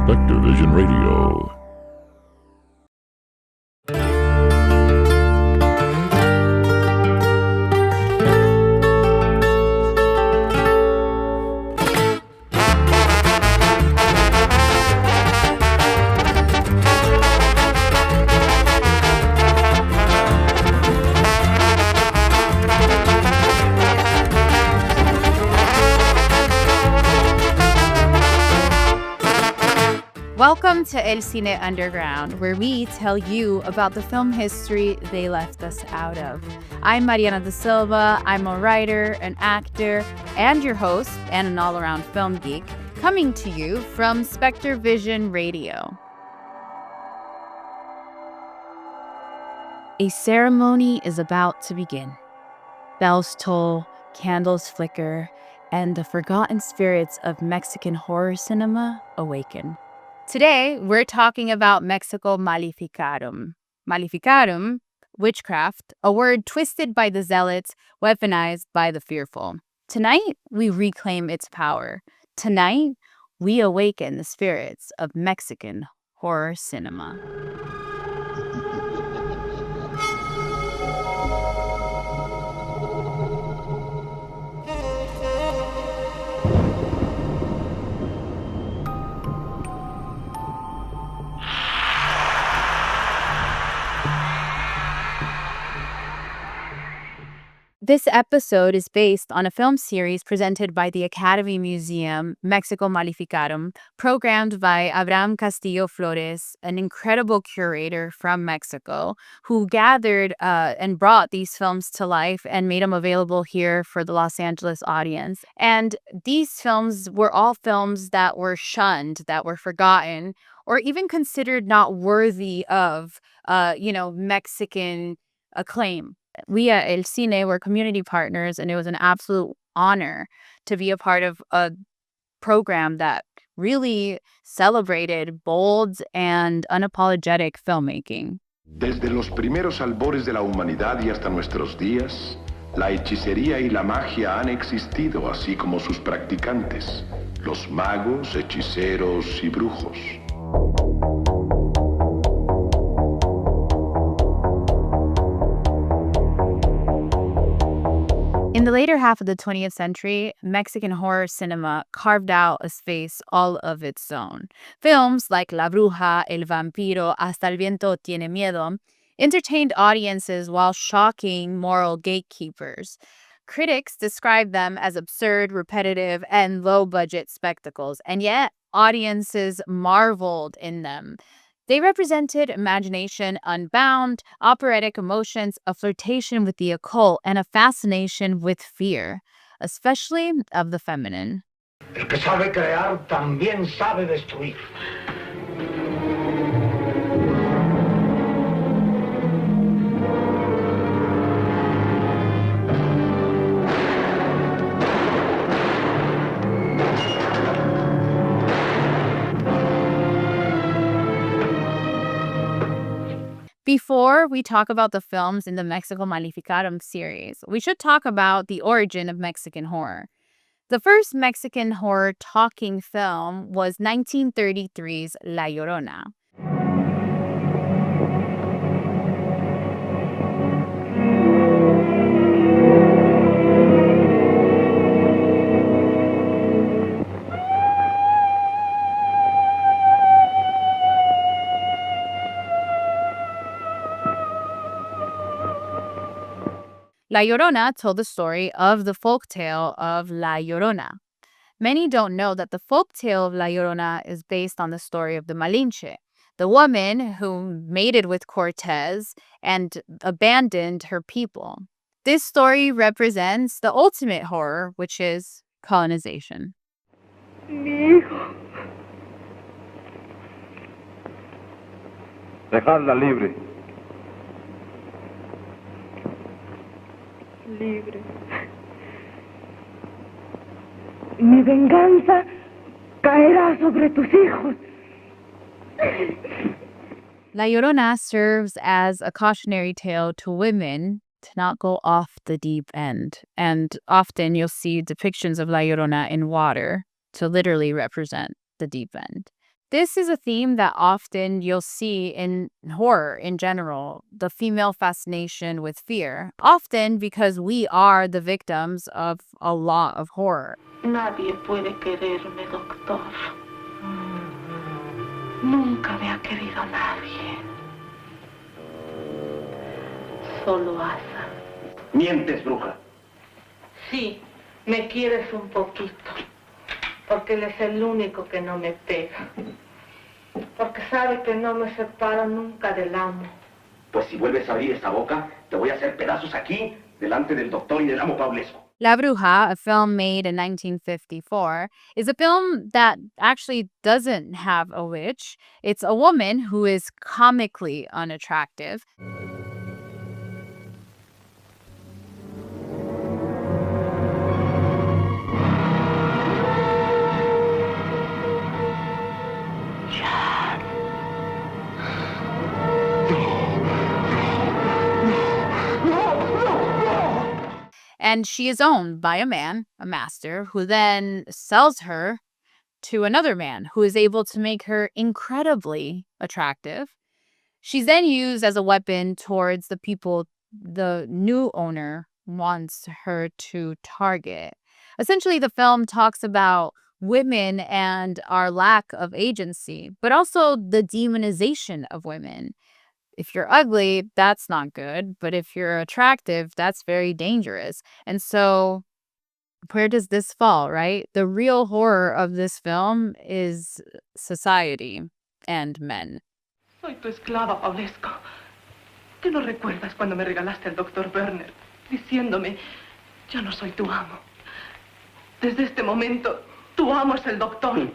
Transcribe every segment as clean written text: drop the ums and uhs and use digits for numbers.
Spectrovision Radio. Welcome to Cine Underground, where we tell you about the film history they left us out of. I'm Mariana Silva. I'm a writer, an actor, and your host, and an all-around film geek, coming to you from Spectrovision Radio. A ceremony is about to begin. Bells toll, candles flicker, and the forgotten spirits of Mexican horror cinema awaken. Today, we're talking about Mexico Maleficarum. Maleficarum, witchcraft, a word twisted by the zealots, weaponized by the fearful. Tonight, we reclaim its power. Tonight, we awaken the spirits of Mexican horror cinema. This episode is based on a film series presented by the Academy Museum, Mexico Maleficarum, programmed by Abraham Castillo Flores, an incredible curator from Mexico, who gathered and brought these films to life and made them available here for the Los Angeles audience. And these films were all films that were shunned, that were forgotten, or even considered not worthy of, Mexican acclaim. We at El Cine were community partners, and it was an absolute honor to be a part of a program that really celebrated bold and unapologetic filmmaking. Desde los primeros albores de la humanidad y hasta nuestros días, la hechicería y la magia han existido, así como sus practicantes, los magos, hechiceros y brujos. In the later half of the 20th century, Mexican horror cinema carved out a space all of its own. Films like La Bruja, El Vampiro, Hasta el Viento Tiene Miedo entertained audiences while shocking moral gatekeepers. Critics described them as absurd, repetitive, and low-budget spectacles, and yet audiences marveled in them. They represented imagination unbound, operatic emotions, a flirtation with the occult, and a fascination with fear, especially of the feminine. El que sabe crear también sabe destruir. Before we talk about the films in the Mexico Maleficarum series, we should talk about the origin of Mexican horror. The first Mexican horror talking film was 1933's La Llorona. La Llorona told the story of the folktale of La Llorona. Many don't know that the folktale of La Llorona is based on the story of the Malinche, the woman who mated with Cortez and abandoned her people. This story represents the ultimate horror, which is colonization. Mi hijo. Dejadla libre. Libre. Mi venganza caerá sobre tus hijos. La Llorona serves as a cautionary tale to women to not go off the deep end. And often you'll see depictions of La Llorona in water to literally represent the deep end. This is a theme that often you'll see in horror in general, the female fascination with fear, often because we are the victims of a lot of horror. Nadie puede quererme, doctor. Nunca me ha querido nadie. Solo Asa. Mientes, bruja. Sí, me quieres un poquito. Porque él es el único que no me pega. Porque sabe que no me separo nunca del amo. Pues si vuelves a abrir esa boca, te voy a hacer pedazos aquí, delante del doctor y del amo Paulesco. La Bruja, a film made in 1954, is a film that actually doesn't have a witch. It's a woman who is comically unattractive. And she is owned by a man, a master, who then sells her to another man who is able to make her incredibly attractive. She's then used as a weapon towards the people the new owner wants her to target. Essentially, the film talks about women and our lack of agency, but also the demonization of women. If you're ugly, that's not good. But if you're attractive, that's very dangerous. And so where does this fall, right? The real horror of this film is society and men. Soy tu esclava, Paulesco. ¿Qué no recuerdas cuando me regalaste al doctor Werner, diciéndome, yo no soy tu amo? Desde este momento, tu amo es el doctor.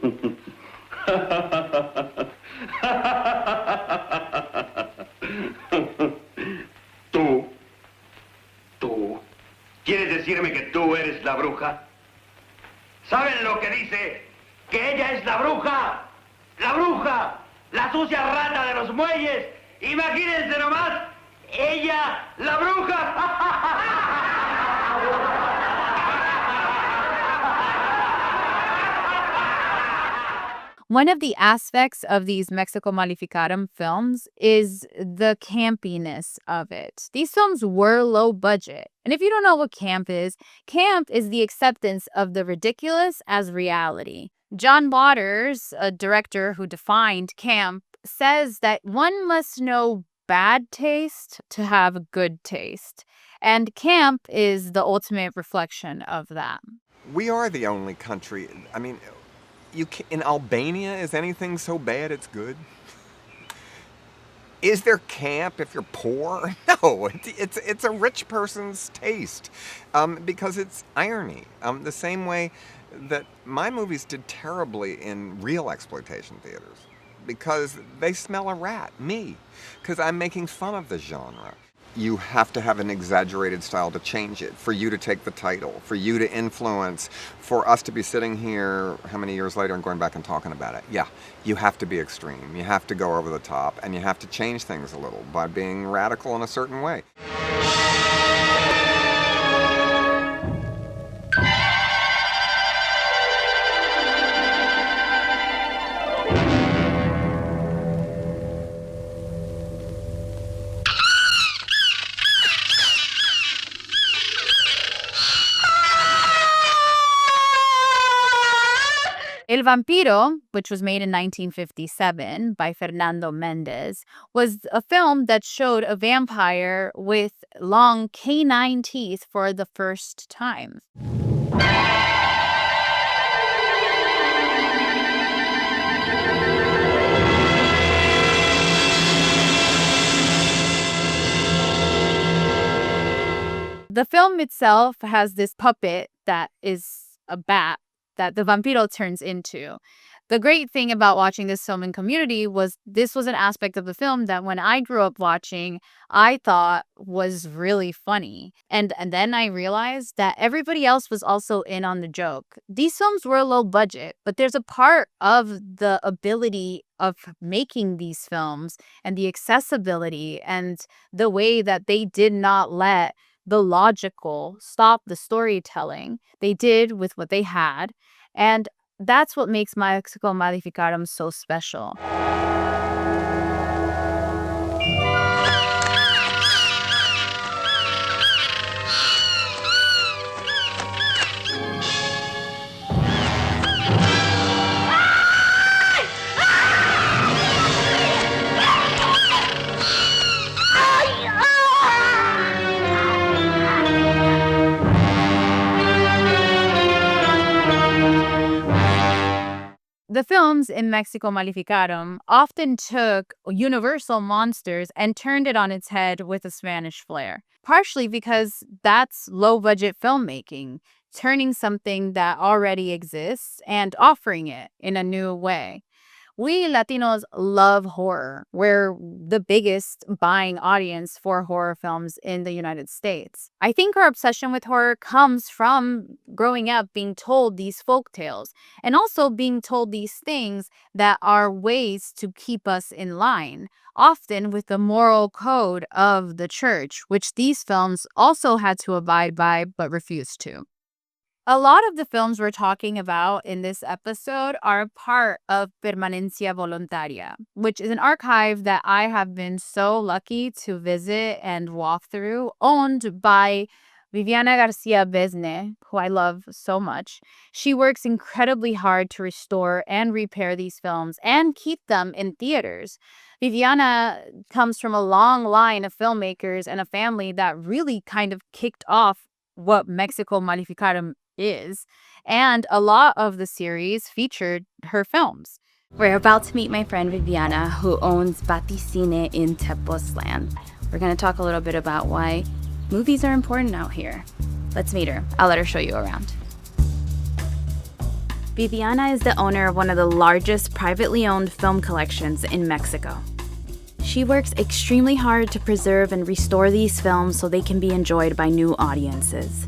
Tú. ¿Quieres decirme que tú eres la bruja? ¿Saben lo que dice? Que ella es la bruja. La bruja. La sucia rata de los muelles. Imagínense nomás. Ella, la bruja. One of the aspects of these Mexico Maleficarum films is the campiness of it. These films were low budget. And if you don't know what camp is the acceptance of the ridiculous as reality. John Waters, a director who defined camp, says that one must know bad taste to have good taste. And camp is the ultimate reflection of that. We are the only country, in Albania, is anything so bad it's good? Is there camp if you're poor? No, it's a rich person's taste because it's irony. The same way that my movies did terribly in real exploitation theaters because they smell a rat, me, because I'm making fun of the genre. You have to have an exaggerated style to change it, for you to take the title, for you to influence, for us to be sitting here how many years later and going back and talking about it. Yeah, you have to be extreme, you have to go over the top, and you have to change things a little by being radical in a certain way. El Vampiro, which was made in 1957 by Fernando Mendez, was a film that showed a vampire with long canine teeth for the first time. The film itself has this puppet that is a bat that the vampiro turns into. The great thing about watching this film in community was this was an aspect of the film that when I grew up watching, I thought was really funny. And then I realized that everybody else was also in on the joke. These films were low budget, but there's a part of the ability of making these films and the accessibility and the way that they did not let the logical stop the storytelling. They did with what they had. And That's what makes Mexico Maleficarum so special. The films in Mexico Maleficarum often took universal monsters and turned it on its head with a Spanish flair, partially because that's low-budget filmmaking, turning something that already exists and offering it in a new way. We Latinos love horror. We're the biggest buying audience for horror films in the United States. I think our obsession with horror comes from growing up being told these folk tales and also being told these things that are ways to keep us in line, often with the moral code of the church, which these films also had to abide by but refused to. A lot of the films we're talking about in this episode are part of Permanencia Voluntaria, which is an archive that I have been so lucky to visit and walk through, owned by Viviana García Besné, who I love so much. She works incredibly hard to restore and repair these films and keep them in theaters. Viviana comes from a long line of filmmakers and a family that really kind of kicked off what Mexico Maleficarum is, and a lot of the series featured her films. We're about to meet my friend Viviana, who owns Baticine in Tepoztlan. We're going to talk a little bit about why movies are important out here. Let's meet her. I'll let her show you around. Viviana is the owner of one of the largest privately owned film collections in Mexico. She works extremely hard to preserve and restore these films so they can be enjoyed by new audiences.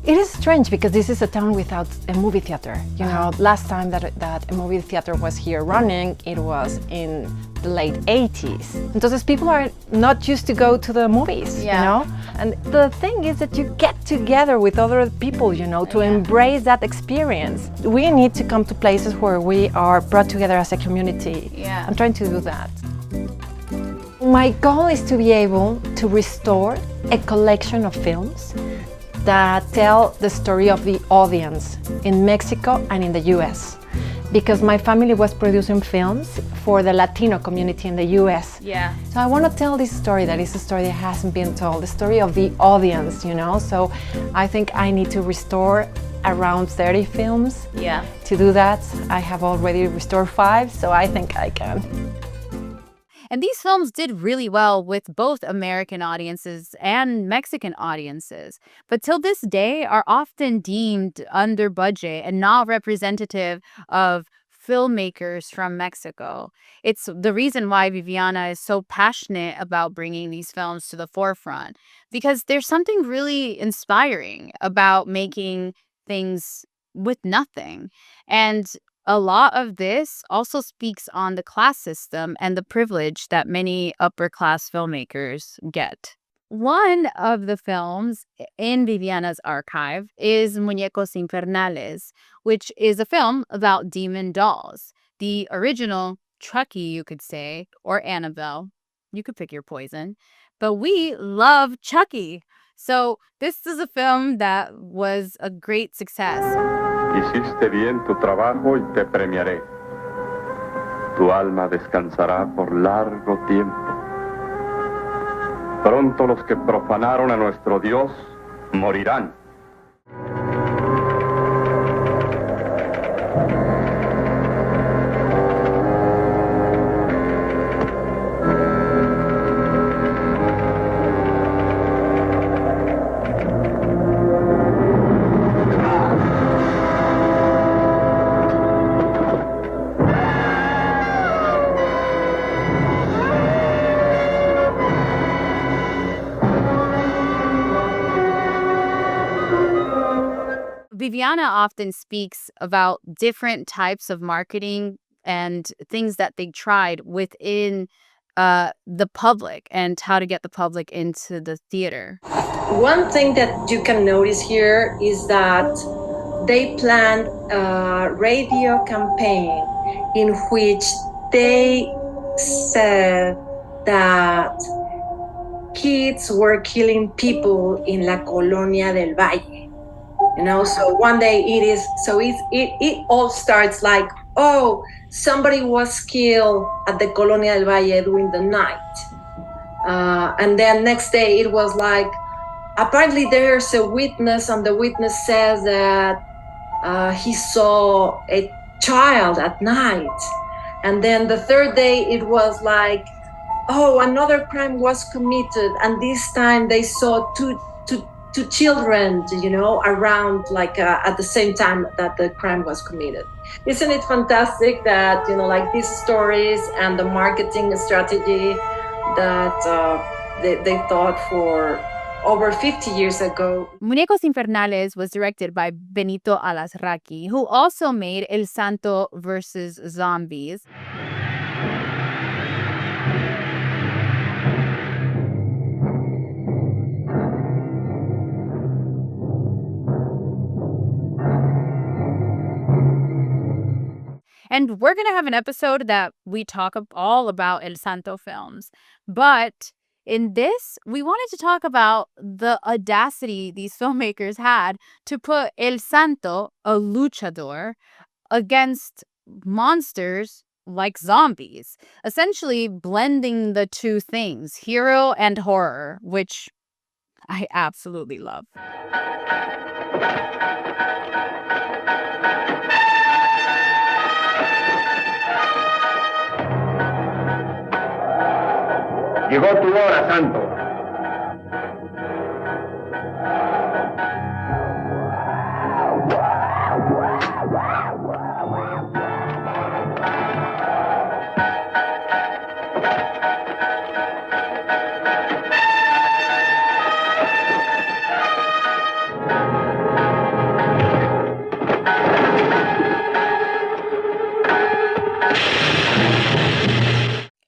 It is strange because this is a town without a movie theater. You know, last time that a movie theater was here running, it was in the late 80s. Entonces people are not used to go to the movies, you know? And the thing is that you get together with other people, you know, to embrace that experience. We need to come to places where we are brought together as a community. I'm trying to do that. My goal is to be able to restore a collection of films that tell the story of the audience in Mexico and in the US. Because my family was producing films for the Latino community in the US. So I want to tell this story that is a story that hasn't been told, the story of the audience, you know? So I think I need to restore around 30 films. To do that, I have already restored 5, so I think I can. And these films did really well with both American audiences and Mexican audiences, but till this day are often deemed under budget and not representative of filmmakers from Mexico. It's the reason why Viviana is so passionate about bringing these films to the forefront, because there's something really inspiring about making things with nothing. And a lot of this also speaks on the class system and the privilege that many upper-class filmmakers get. One of the films in Viviana's archive is Muñecos Infernales, which is a film about demon dolls. The original Chucky, you could say, or Annabelle. You could pick your poison. But we love Chucky. So this is a film that was a great success. Hiciste bien tu trabajo y te premiaré. Tu alma descansará por largo tiempo. Pronto los que profanaron a nuestro Dios morirán. Viviana often speaks about different types of marketing and things that they tried within the public and how to get the public into the theater. One thing that you can notice here is that they planned a radio campaign in which they said that kids were killing people in La Colonia del Valle. You know, so one day it all starts like, oh, somebody was killed at the Colonia del Valle during the night. And then next day it was like, apparently there's a witness, and the witness says that he saw a child at night. And then the third day it was like, oh, another crime was committed, and this time they saw two children, you know, around like at the same time that the crime was committed. Isn't it fantastic that, you know, like these stories and the marketing strategy that they thought for over 50 years ago. Muñecos Infernales was directed by Benito Alasraqui, who also made El Santo versus Zombies. And we're going to have an episode that we talk all about El Santo films. But in this, we wanted to talk about the audacity these filmmakers had to put El Santo, a luchador, against monsters like zombies, essentially blending the two things, hero and horror, which I absolutely love. Llegó tu hora, Santo.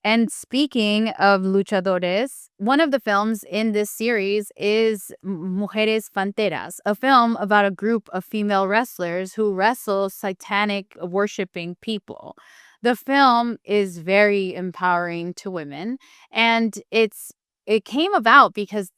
And speaking of luchadores, one of the films in this series is Mujeres Fanteras, a film about a group of female wrestlers who wrestle satanic worshipping people. The film is very empowering to women, and it came about because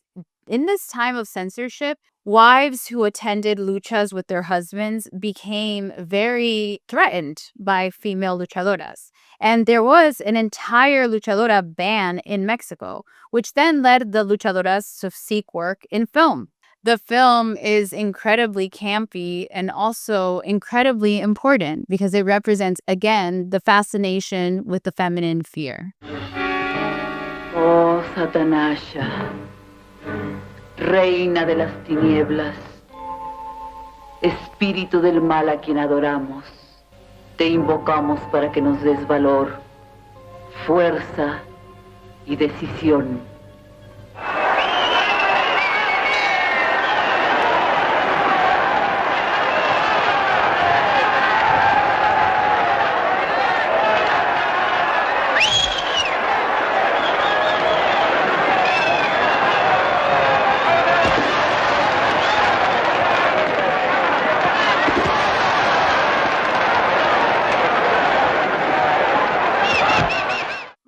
in this time of censorship, wives who attended luchas with their husbands became very threatened by female luchadoras. And there was an entire luchadora ban in Mexico, which then led the luchadoras to seek work in film. The film is incredibly campy and also incredibly important because it represents, again, the fascination with the feminine fear. Oh, Satanasha, reina de las tinieblas, espíritu del mal a quien adoramos, te invocamos para que nos des valor, fuerza y decisión.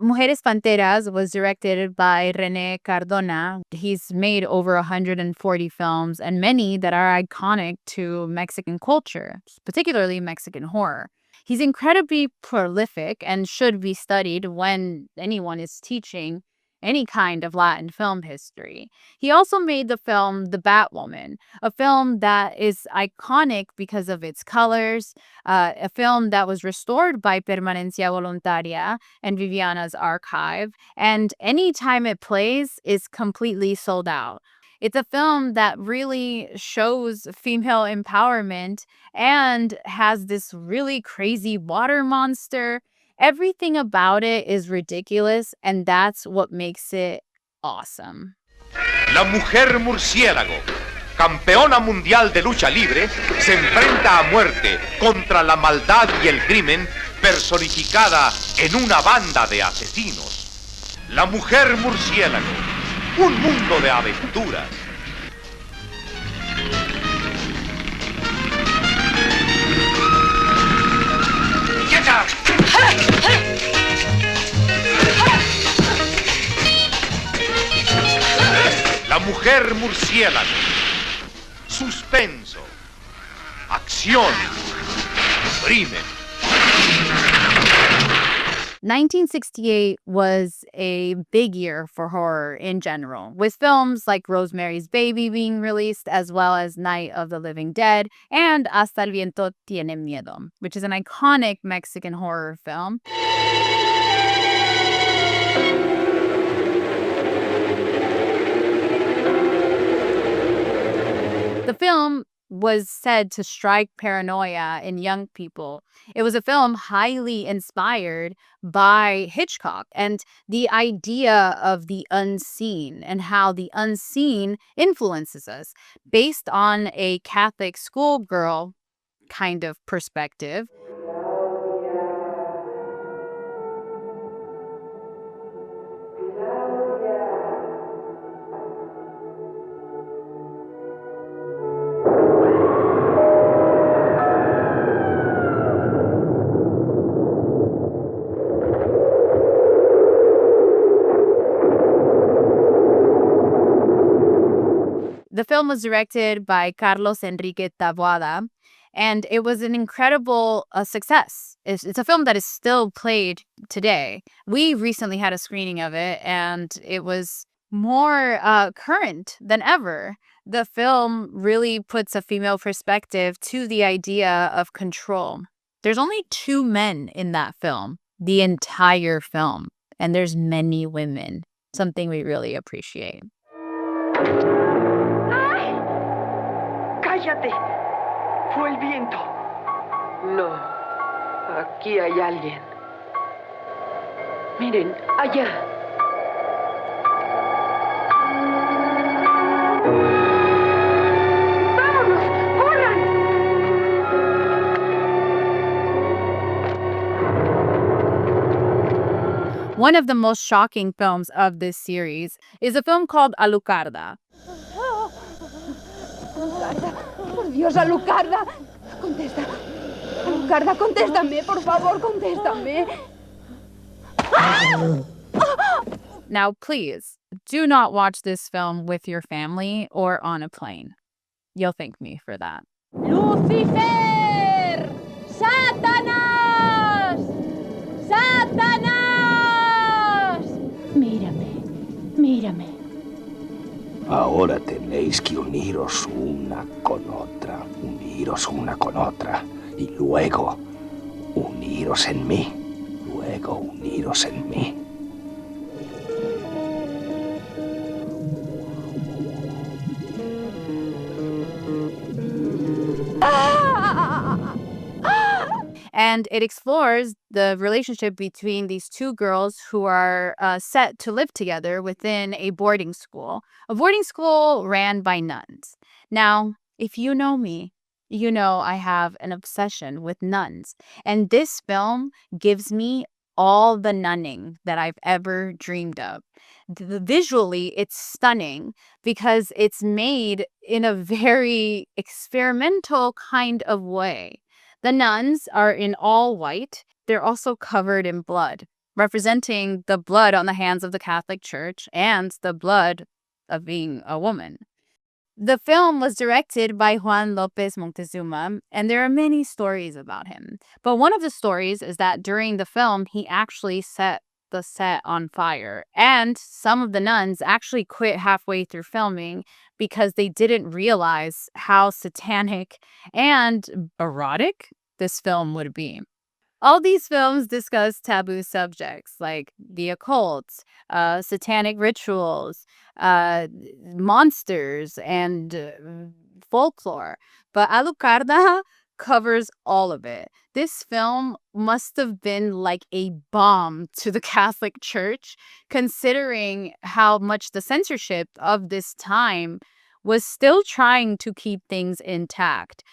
Mujeres Fanteras was directed by René Cardona. He's made over 140 films and many that are iconic to Mexican culture, particularly Mexican horror. He's incredibly prolific and should be studied when anyone is teaching any kind of Latin film history. He also made the film The Batwoman, a film that is iconic because of its colors, a film that was restored by Permanencia Voluntaria and Viviana's archive, and any time it plays is completely sold out. It's a film that really shows female empowerment and has this really crazy water monster. Everything about it is ridiculous, and that's what makes it awesome. La mujer murciélago, campeona mundial de lucha libre, se enfrenta a muerte contra la maldad y el crimen personificada en una banda de asesinos. La mujer murciélago, un mundo de aventuras. mujer murciélago, suspenso, acción, crimen. 1968 was a big year for horror in general, with films like Rosemary's Baby being released, as well as Night of the Living Dead and Hasta el viento tiene miedo, which is an iconic Mexican horror film. The film was said to strike paranoia in young people. It was a film highly inspired by Hitchcock and the idea of the unseen and how the unseen influences us based on a Catholic schoolgirl kind of perspective. The film was directed by Carlos Enrique Taboada, and it was an incredible success. It's a film that is still played today. We recently had a screening of it, and it was more current than ever. The film really puts a female perspective to the idea of control. There's only 2 men in that film, the entire film, and there's many women, something we really appreciate. ¡Cállate! Fue el viento. No, aquí hay alguien. Miren, allá. ¡Vámonos! ¡Corran! One of the most shocking films of this series is a film called Alucarda. Por Dios, Alucarda, contesta. Alucarda, contéstame, por favor, contéstame. Now, please, do not watch this film with your family or on a plane. You'll thank me for that. ¡Lucifer! ¡Satanás! ¡Satanás! Mírame, mírame. Ahora tenéis que uniros una con otra, y luego uniros en mí, And it explores the relationship between these 2 girls who are set to live together within a boarding school ran by nuns. Now, if you know me, you know I have an obsession with nuns. And this film gives me all the nunning that I've ever dreamed of. Visually, it's stunning because it's made in a very experimental kind of way. The nuns are in all white. They're also covered in blood, representing the blood on the hands of the Catholic Church and the blood of being a woman. The film was directed by Juan Lopez Montezuma, and there are many stories about him. But one of the stories is that during the film, he actually set the set on fire. And some of the nuns actually quit halfway through filming because they didn't realize how satanic and erotic this film would be. All these films discuss taboo subjects like the occult, satanic rituals, monsters, and folklore. But Alucarda covers all of it. This film must have been like a bomb to the Catholic Church, considering how much the censorship of this time was still trying to keep things intact,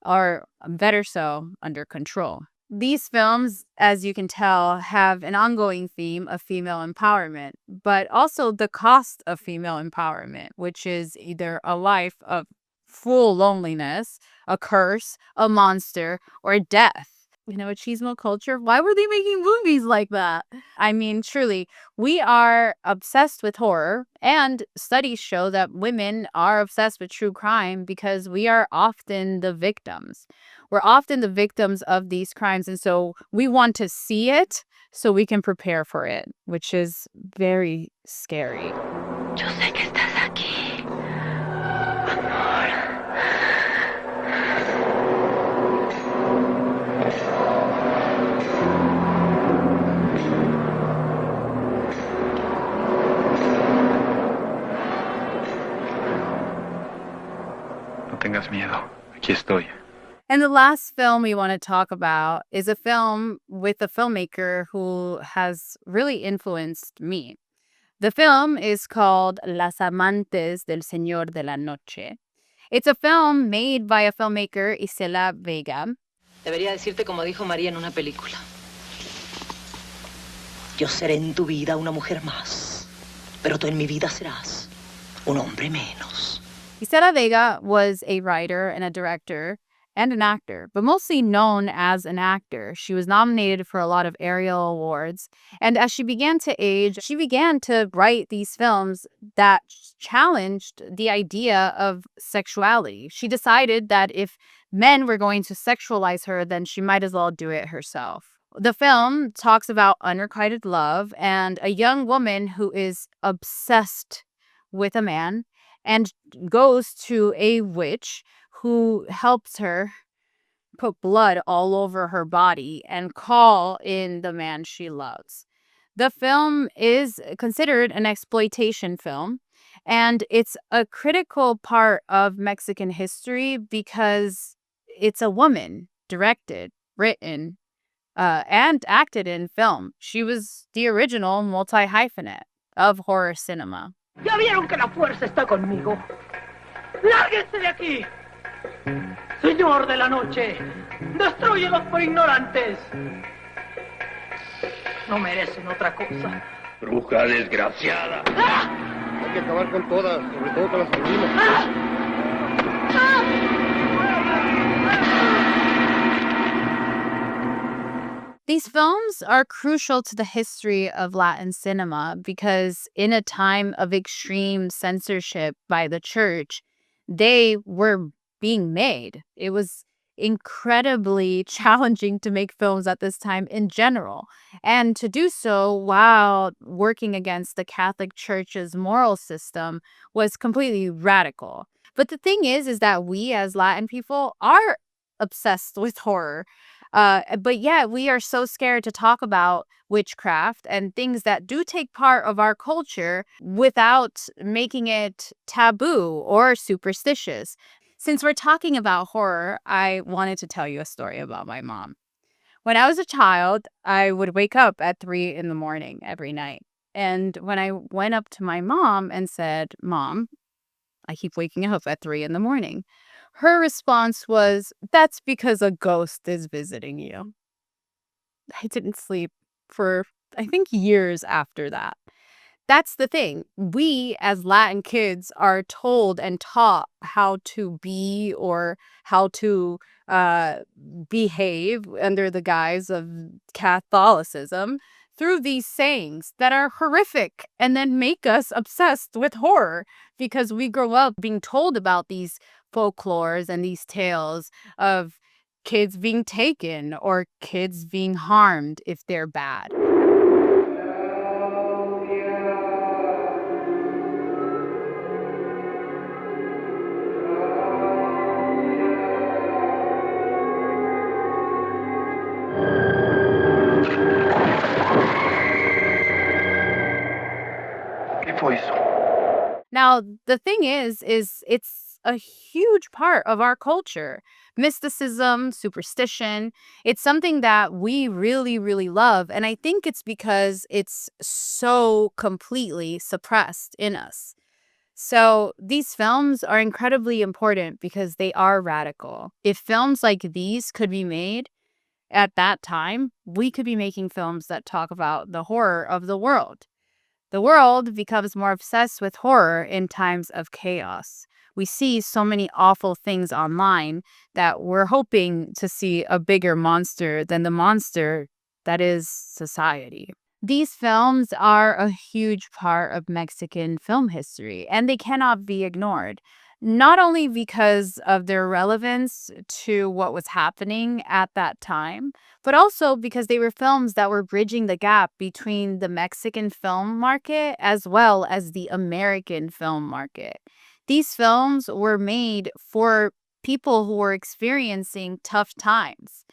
or better so, under control. These films, as you can tell, have an ongoing theme of female empowerment, but also the cost of female empowerment, which is either a life of full loneliness, a curse, a monster, or death. machismo culture. Why were they making movies like that? I mean, truly, we are obsessed with horror, and studies show that women are obsessed with true crime because we are often the victims. We're often the victims of these crimes, and so we want to see it so we can prepare for it, which is very scary. Yo sé que estás aquí. No tengas miedo. Aquí estoy. And the last film we want to talk about is a film with a filmmaker who has really influenced me. The film is called Las Amantes del Señor de la Noche. It's a film made by a filmmaker, Isela Vega. Debería decirte como dijo María en una película. Yo seré en tu vida una mujer más, pero tú en mi vida serás un hombre menos. Isela Vega was a writer and a director and an actor, but mostly known as an actor. She was nominated for a lot of Ariel Awards. And as she began to age, she began to write these films that challenged the idea of sexuality. She decided that if men were going to sexualize her, then she might as well do it herself. The film talks about unrequited love and a young woman who is obsessed with a man and goes to a witch who helps her put blood all over her body and call in the man she loves. The film is considered an exploitation film, and it's a critical part of Mexican history because it's a woman directed, written, and acted in film. She was the original multi-hyphenate of horror cinema. Ya vieron que la fuerza está conmigo. ¡Lárguense de aquí! Señor de la noche, destrúyelos por ignorantes. No merecen otra cosa. Bruja desgraciada. ¡Ah! Hay que acabar con todas, sobre todo con las Salinas. ¡Ah! These films are crucial to the history of Latin cinema because in a time of extreme censorship by the church, they were being made. It was incredibly challenging to make films at this time in general, and to do so while working against the Catholic Church's moral system was completely radical. But the thing is that we as Latin people are obsessed with horror. But yet we are so scared to talk about witchcraft and things that do take part of our culture without making it taboo or superstitious. Since we're talking about horror, I wanted to tell you a story about my mom. When I was a child, I would wake up at 3 in the morning every night. And when I went up to my mom and said, "Mom, I keep waking up at 3 in the morning," her response was, "That's because a ghost is visiting you." I didn't sleep for, I think, years after that. That's the thing. We, as Latin kids, are told and taught how to be or how to behave under the guise of Catholicism through these sayings that are horrific and then make us obsessed with horror because we grow up being told about these folklores and these tales of kids being taken or kids being harmed if they're bad. Now, the thing is it's a huge part of our culture. Mysticism, superstition, it's something that we really, really love. And I think it's because it's so completely suppressed in us. So these films are incredibly important because they are radical. If films like these could be made at that time, we could be making films that talk about the horror of the world. The world becomes more obsessed with horror in times of chaos. we see so many awful things online that we're hoping to see a bigger monster than the monster that is society. These films are a huge part of Mexican film history, and they cannot be ignored. Not only because of their relevance to what was happening at that time, but also because they were films that were bridging the gap between the Mexican film market as well as the American film market. These films were made for people who were experiencing tough times.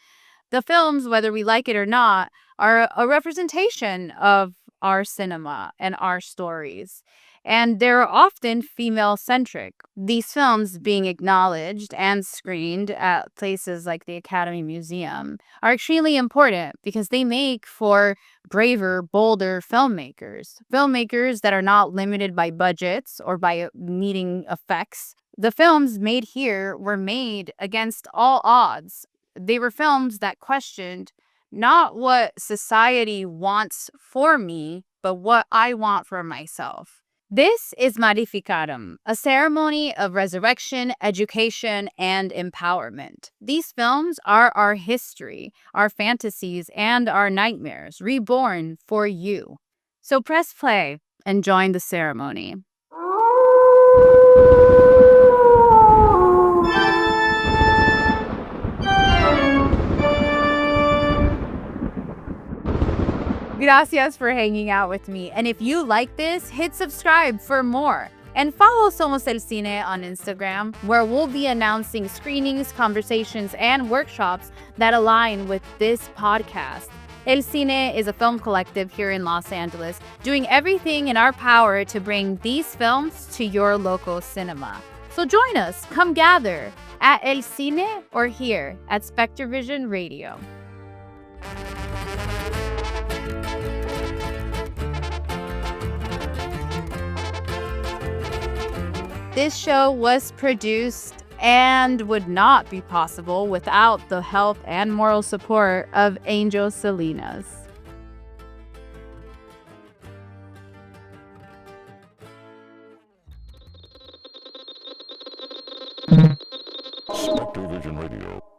The films, whether we like it or not, are a representation of our cinema and our stories. And they're often female-centric. These films being acknowledged and screened at places like the Academy Museum are extremely important because they make for braver, bolder filmmakers. Filmmakers that are not limited by budgets or by needing effects. The films made here were made against all odds. They were films that questioned not what society wants for me, but what I want for myself. This is Maleficarum, a ceremony of resurrection, education, and empowerment. These films are our history, our fantasies, and our nightmares, reborn for you. So press play and join the ceremony. Gracias for hanging out with me. And if you like this, hit subscribe for more. And follow Somos El Cine on Instagram, where we'll be announcing screenings, conversations, and workshops that align with this podcast. El Cine is a film collective here in Los Angeles, doing everything in our power to bring these films to your local cinema. So join us, come gather at El Cine or here at Spectre Vision Radio. This show was produced and would not be possible without the help and moral support of Angel Salinas. Spectre Vision Radio.